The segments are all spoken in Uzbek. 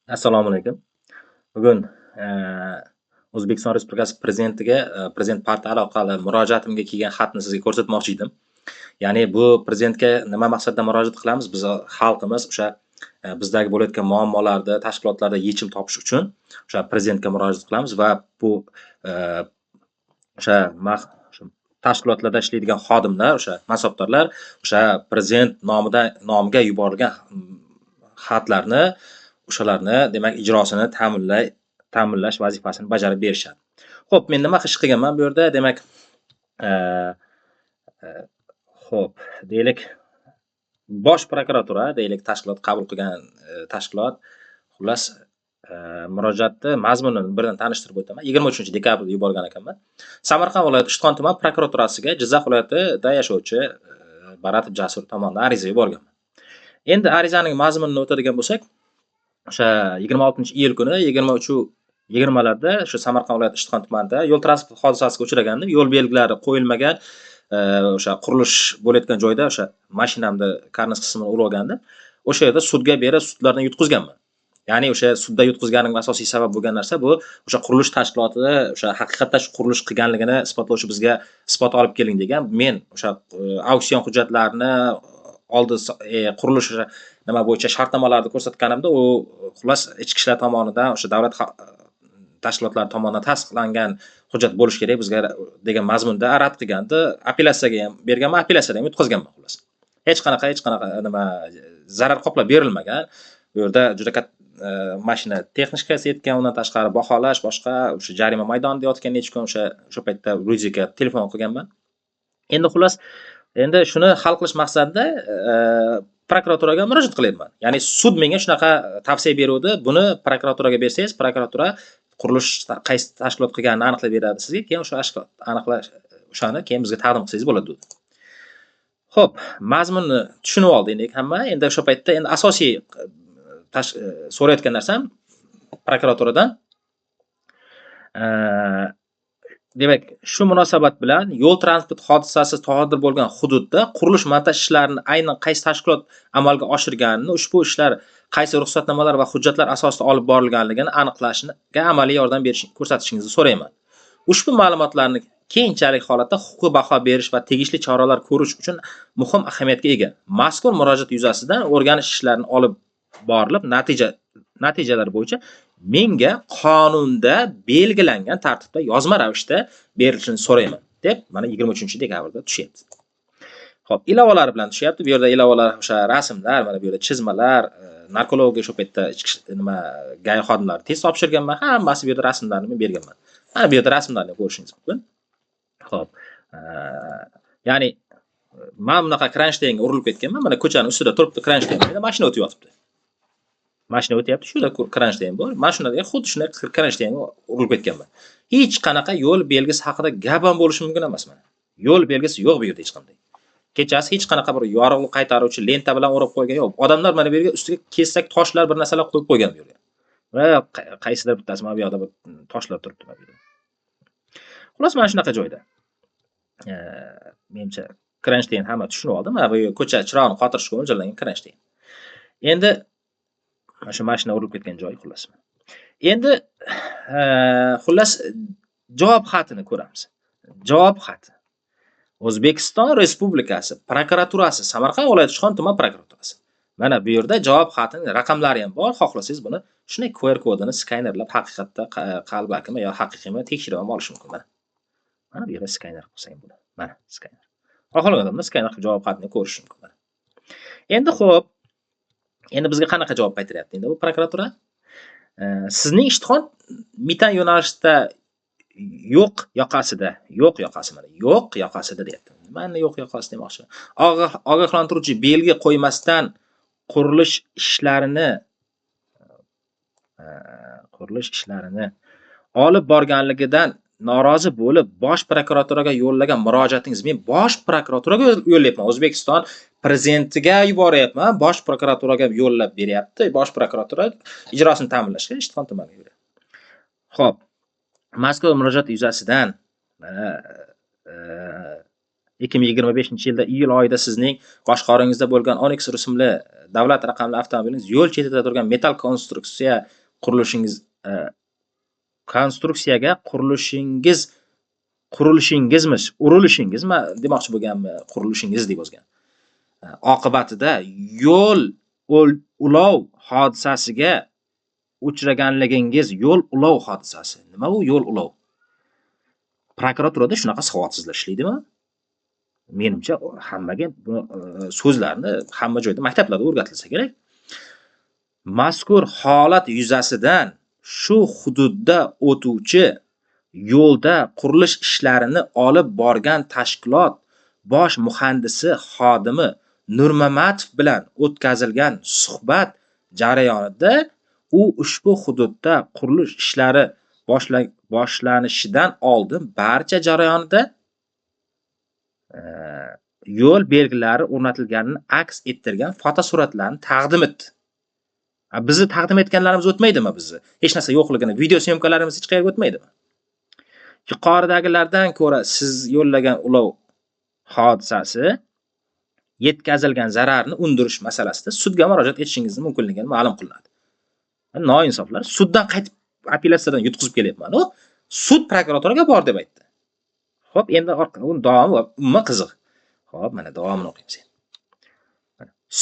Assalomu alaykum. Bugun eee, O'zbekiston Respublikasi Prezidentiga Prezident portali orqali murojaatimga kelgan xatni sizga ko'rsatmoqchi edim. Ya'ni bu Prezidentga nima maqsadda murojaat qilamiz? Biz xalqimiz o'sha bizdagi bo'layotgan muammolarda, tashkilotlarda yechim topish uchun o'sha Prezidentga murojaat qilamiz va bu eee, o'sha o'sha tashkilotlarda ishlaydigan xodimlar, o'sha mansabdorlar o'sha Prezident nomiga yuborilgan xatlarni o'shalarni demak ijrosini ta'minlash vazifasini bajarib berishadi. Xo'p, men nima ish qilganman bu yerda? Demak, eee, eee, xo'p, deylik, Bosh prokuratura deylik tashkilot qabul qilgan tashkilot. Xullas, murojaatni mazmunini birdan tanishtirib o'taman. 23 dekabrda yuborgan ekanman. Samarqand viloyati Ishtixon tuman prokuraturasiga Jizzax viloyatida yashovchi Baratov Jasur tomonidan ariza yuborganman. Endi arizaning mazmunini o'tadigan bo'lsak, o'sha 26-iyul kuni 23:20larda shu Samarqand viloyati Ishtixon tumanida yo'l transport hodisasiga uchragandim. Yo'l belgilari qo'yilmagan o'sha qurilish bo'layotgan joyda o'sha mashinamni karniz qismini urib olgandim. O'sha yerda sudga berib, sudlardan yutqizganman. Ya'ni o'sha sudda yutqizganim asosiy sabab bo'lgan narsa bu o'sha qurilish tashkilotida o'sha haqiqatda shu qurilish qilganligini isbotlovchi bizga isbot olib keling degan. Men o'sha auksion hujjatlarini oldi qurilish nima bo'yicha shartnomalarni ko'rsatganimda u xullas ichki ishlar tomonidan o'sha davlat tashkilotlari tomonidan tasdiqlangan hujjat bo'lishi kerak bizga degan mazmunda rad qilganda apellyatsiyaga ham berganman, apellyatsiyada ham yutqazganman xullas. Hech qanaqa nima zarar qoplab berilmagan. Bu yerda juda katta mashina texnikasi yetgan, undan tashqari baholash, boshqa o'sha jarima maydonida yotgan necha kun o'sha paytda Ruziga telefon qilganman. Endi xullas, endi shuni hal qilish maqsadida prokuraturaga murojaat qilyapman. Ya'ni sud menga shunaqa tavsiya beruvdi, buni prokuraturaga bersangiz, prokuratura qurilish qaysi tashkilot qilganini aniqlab beradi sizga, keyin o'sha aniqlash o'shani keyin bizga taqdim qilsangiz bo'ladi dedi. Xo'p, mazmunni tushunib oldi endi hamma. Endi o'sha paytda endi asosiy so'rayotgan narsam prokuraturadan demak, shu munosabat bilan yo'l transport hodisasi sodir bo'lgan hududda qurilish montaj ishlarini aynan qaysi tashkilot amalga oshirganini, ushbu ishlar qaysi ruxsatnomalar va hujjatlar asosida olib borilganligini aniqlashga amaliy yordam ko'rsatishingizni so'rayman. Ushbu ma'lumotlarni keyinchalik holatda huquqiy baho berish va tegishli choralar ko'rish uchun muhim ahamiyatga ega. Mazkur murojaat yuzasidan o'rganish ishlarini olib borilib, natijalar bo'yicha menga qonunda belgilangan tartibda yozma ravishda berilishini so'rayman deb mana 23-dekabrda tushyapti. Xo'p, ilovalar bilan tushyapti. Bu yerda ilovalar o'sha rasmlar, mana bu yerda chizmalar, narkologga shu paytda nima gay xodimlari test topshirganman. Hammasi bu yerda rasmlarni men berganman. Mana bu yerda rasmlarni ko'rishingiz mumkin. Xo'p, ya'ni men bunaqa Kronshtaynga urilib ketganman. Mana ko'chaning ustida turibdi Kronshtayn. Mashina o'tib yotibdi. Mashina o'tyapti, shuda Kronshtayn bor. Mana shunday xuddi shunday Kronshtaynga urilib ketganman. Hech qanaqa yo'l belgisi haqida gap ham bo'lishi mumkin emas mana. Yo'l belgisi yo'q bu yerda hech qanday. Kechasi hech qanaqa bir yorug'lik qaytaruvchi lenta bilan o'rab qo'ygan yo'q. Odamlar mana bu yerga ustiga kesak, toshlar, bir narsalar qo'yib qo'ygan bu yerga. Va qaysidir bittasi mana bu yoqda bir toshlar turibdi mana bu yerda. Xullas, mana shunaqa joyda. Menimcha Kronshtayn hamma tushunib oldi. Mana bu ko'cha chirog'ini qotirishga mo'ljallangan Kronshtayn. Endi mana shu mashina urilib ketgan joy xullas. Endi xullas javob xatini ko'ramiz. Javob xati. O'zbekiston Respublikasi prokuraturasi, Samarqand viloyati Ishtixon tuman prokuraturasi. Mana bu yerda javob xatining raqamlari ham bor. Xohlasangiz buni shunday QR kodini skanerlab haqiqatda qalbakimi yo haqiqiymi tekshirib ham olish mumkin mana. Mana bu yerda skaner qilsang buni. Mana skaner. Xohlagan odamlar skaner qilib javob xatini ko'rish mumkin mana. Endi xo'p, endi bizga qanaqa javob qaytaryapti endi bu prokuratura? Sizning Ishtixon mitan yo'nalishida yo'q yoqasida deyapti. Nimani yo'q yoqasi demoqchi? Ogohlantiruvchi belgi qo'ymasdan qurilish ishlarini olib borganligidan norozi bo'lib Bosh prokuraturaga yo'llagan murojaatingiz, men Bosh prokuraturaga yo'llayapman. O'zbekiston prezidentiga yuboryapman. Bosh prokuraturaga yo'llab beryapti. Bosh prokuratura ijrosini ta'minlashga Ishtixon tumaniga beradi. Xo'p, mazkur murojaat yuzasidan 2025-yilda iyul oyida sizning boshqaruvinggizda bo'lgan Onyx rusumli davlat raqamli avtomobilingiz yo'l chetida turgan metall konstruksiyaga urilishingizmi demoqchi bo'lganmi, qurilishingiz deb yozgan. Oqibatida yo'l ulov hodisasiga uchraganligingiz, yo'l ulov hodisasi. Nima bu yo'l ulov? Prokuraturada shunaqa savodsizlar ishlaydimi? Menimcha hammaga bu so'zlarni hamma joyda maktablarda o'rgatilsa kerak. Mazkur holat yuzasidan shu hududda o'tuvchi yo'lda qurilish ishlarini olib borgan tashkilot bosh muhandisi xodimi Nurmamatov bilan o'tkazilgan suhbat jarayonida u ushbu hududda qurilish ishlari boshlanishidan oldin barcha jarayonida yo'l belgilari o'rnatilganini aks ettirgan fotosuratlarni taqdim etdi. Bizni taqdim etganlarimiz o'tmaydimi bizni? Hech narsa yo'qligini, video syomkalarimiz hech qayerga o'tmaydimi? Yuqoridagilardan ko'ra siz yo'llagan ulov hodisasi yetkazilgan zararni undirish masalasida sudga murojaat etishingiz mumkinligi ma'lum qilinadi. Noinsoflar suddan qaytib apellyatsiyadan yutqizib kelyapman. Sud prokuraturaga bor deb aytdi. Xo'p, endi davomi umuman qiziq. Xo'p, mana davomini o'qiymiz.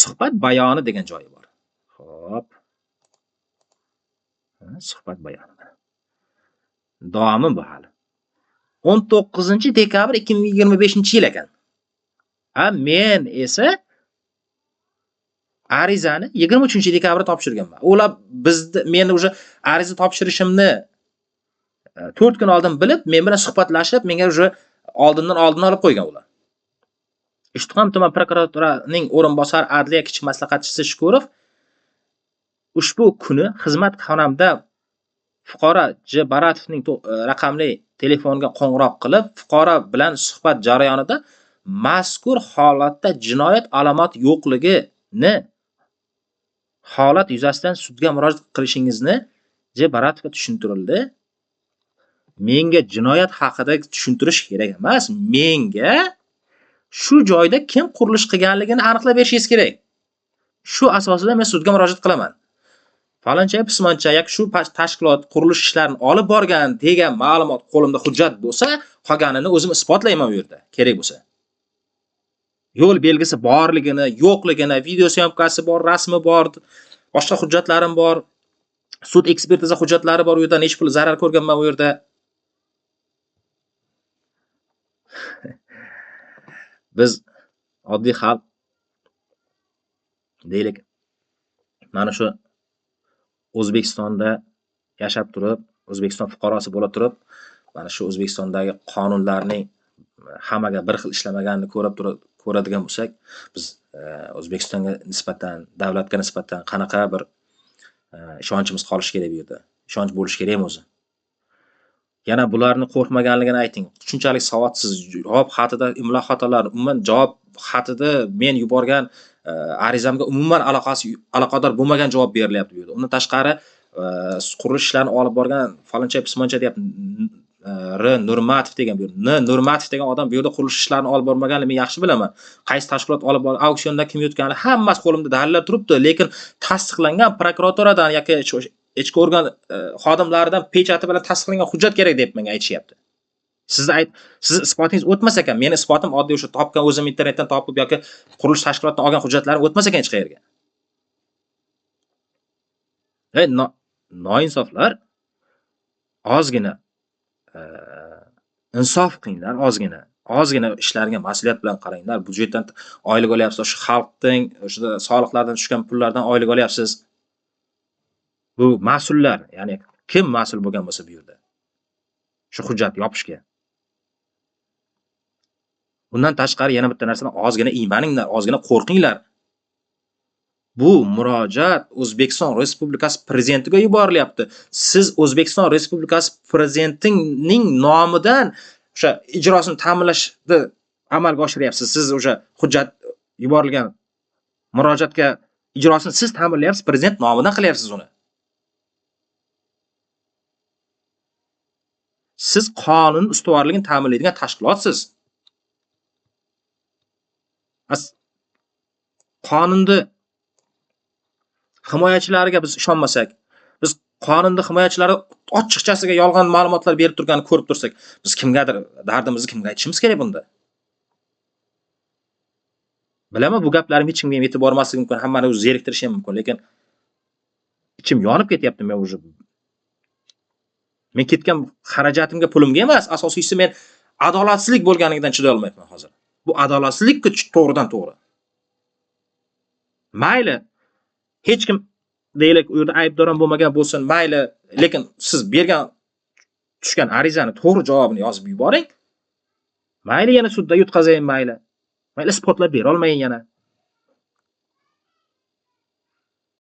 Suhbat bayoni degan joyi bor. Xo'p. Suhbat bayoni. Davomi bu hali. 19-dekabr 2025-yil ekan. Men esa arizani 23-dekabrda topshirganman. Ular meni o'sha ariza topshirishimni 4 kun oldin bilib, men bilan suhbatlashib, menga o'sha oldin olib qo'ygan ular. Ishtixon tuman prokuraturasining o'rinbosari adliya kichik maslahatchisi Shukurov ushbu kuni xizmat xonamda fuqaro J. Baratovning raqamli telefoniga qo'ng'iroq qilib, fuqaro bilan suhbat jarayonida mazkur holatda jinoyat alomati yo'qligini, holat yuzasidan sudga murojaat qilishingizni J. Baratovga tushuntirildi. Menga jinoyat haqida tushuntirish kerak emas. Menga shu joyda kim qurilish qilganligini aniqlab berishingiz kerak. Shu asosida men sudga murojaat qilaman. Faloncha, pismoncha yoki shu tashkilot qurilish ishlarini olib borgan degan ma'lumot qo'limda hujjat bo'lsa, qolganini o'zim isbotlayman bu yerda, kerak bo'lsa. Yo'l belgisi borligini, yo'qligini, video syomkasi bor, rasmi bor, boshqa hujjatlarim bor, sud ekspertiza hujjatlari bor, u yerda nechta pul zarar ko'rganman u yerda. Biz oddiy xalq deylik, mana shu O'zbekistonda yashab turib, O'zbekiston fuqarosi bo'la turib, mana shu O'zbekistondagi qonunlarning hammaga bir xil ishlamaganini ko'radigan bo'lsak, biz O'zbekistonga nisbatan, davlatga nisbatan qanaqa bir ishonchimiz qolishi kerak bu yerda. Ishonch bo'lishi kerakmi o'zi? Yana bularni qo'rqmaganligini ayting. Shunchalik savodsiz, javob xatida imlo xatolar, umuman javob xatida men yuborgan arizamga umuman aloqador bo'lmagan javob berilyapti bu yerda. Undan tashqari qurilish ishlarini olib borgan faloncha pismoncha deyapti. Nurmatov degan bu yerda. Nurmatov degan odam bu yerda qurilish ishlarini olib bormaganini men yaxshi bilaman. Qaysi tashkilot olib borgan, auksionda kim yutganini hammasi qo'limda dalillar turibdi, lekin tasdiqlangan prokuraturadan yoki ichki organ xodimlaridan pechati bilan tasdiqlangan hujjat kerak deb menga aytishyapti. Sizni isbotingiz o'tmas ekan, meni isbotim oddiy o'sha topgan o'zim internetdan topib yoki qurilish tashkilotidan olgan hujjatlarim o'tmas ekan hech qayerga. Noinsoflar ozgina insof qilinglar, ozgina ishlarga mas'uliyat bilan qaranglar. Budjetdan oylik olyapsiz, shu xalqning o'sha soliqlardan tushgan pullardan oylik olyapsiz. Bu mas'ullar, ya'ni kim mas'ul bo'lgan bo'lsa bu yerda shu hujjat yopishga. Bundan tashqari yana bitta narsani ozgina iymaninglar, ozgina qo'rqinglar. Bu murojaat O'zbekiston Respublikasi prezidentiga yuborilyapti. Siz O'zbekiston Respublikasi prezidentining nomidan o'sha ijrosini ta'minlashni amalga oshiryapsiz. Siz o'sha hujjat yuborilgan murojaatga ijrosini siz ta'minlayapsiz, prezident nomidan qilyapsiz uni. Siz qonun ustuvorligini ta'minlaydigan tashkilotsiz. As qonunni himoyachilariga biz ishonmasak, biz qonunni himoyachilari ochiqchasiga yolg'on ma'lumotlar berib turganini ko'rib tursak, biz kimgadir dardimizni kimga aytishimiz kerak bunda? Bilaman, bu gaplarim hech kimga yetib bormasligi mumkin, hammani o'zi zeriktirishi ham mumkin, lekin ichim yonib ketyapti men уже. Men ketgan xarajatimga, pulimga emas, asosiysi men adolatsizlik bo'lganidan chiday olmayapman hozir. Bu adolatsizlik-ku to'g'ridan to'g'ri. Mayli, hech kim deylik u yerda aybdor ham bo'lmagan bo'lsin, mayli, lekin siz bergan tushgan arizani to'g'ri javobini yozib yuboring. Mayli yana sudda yutqazayin mayli. Mayli isbotlab bera olmayin yana.